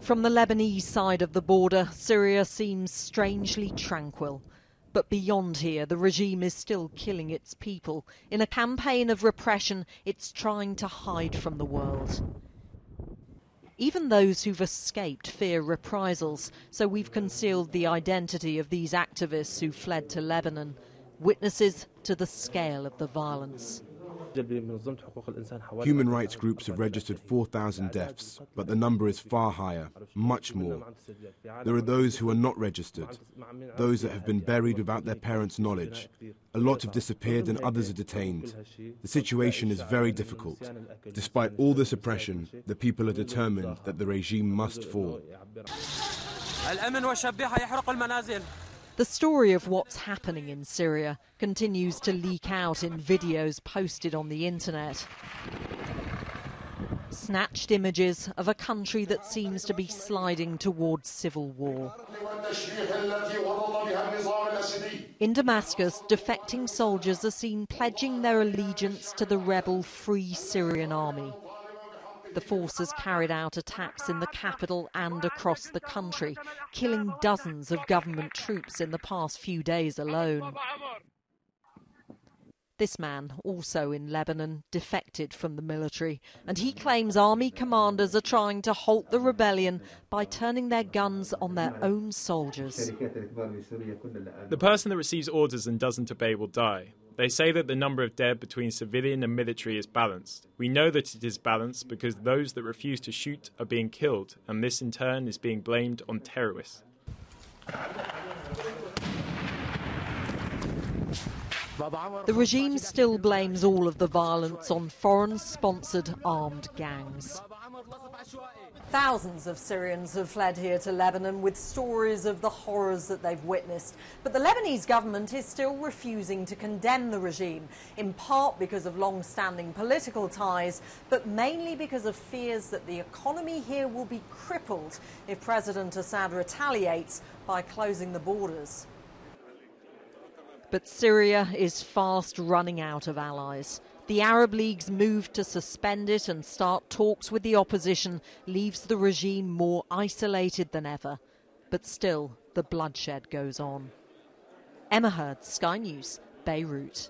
From the Lebanese side of the border, Syria seems strangely tranquil. But beyond here, the regime is still killing its people. In a campaign of repression, it's trying to hide from the world. Even those who've escaped fear reprisals, so we've concealed the identity of these activists who fled to Lebanon, witnesses to the scale of the violence. Human rights groups have registered 4,000 deaths, but the number is far higher, much more. There are those who are not registered, those that have been buried without their parents' knowledge. A lot have disappeared and others are detained. The situation is very difficult. Despite all this oppression, the people are determined that the regime must fall. The story of what's happening in Syria continues to leak out in videos posted on the internet. Snatched images of a country that seems to be sliding towards civil war. In Damascus, defecting soldiers are seen pledging their allegiance to the rebel Free Syrian Army. The forces carried out attacks in the capital and across the country, killing dozens of government troops in the past few days alone. This man, also in Lebanon, defected from the military, and he claims army commanders are trying to halt the rebellion by turning their guns on their own soldiers. The person that receives orders and doesn't obey will die. They say that the number of dead between civilian and military is balanced. We know that it is balanced because those that refuse to shoot are being killed, and this in turn is being blamed on terrorists. The regime still blames all of the violence on foreign-sponsored armed gangs. Thousands of Syrians have fled here to Lebanon with stories of the horrors that they've witnessed. But the Lebanese government is still refusing to condemn the regime, in part because of long-standing political ties, but mainly because of fears that the economy here will be crippled if President Assad retaliates by closing the borders. But Syria is fast running out of allies. The Arab League's move to suspend it and start talks with the opposition leaves the regime more isolated than ever. But still, the bloodshed goes on. Emma Hurd, Sky News, Beirut.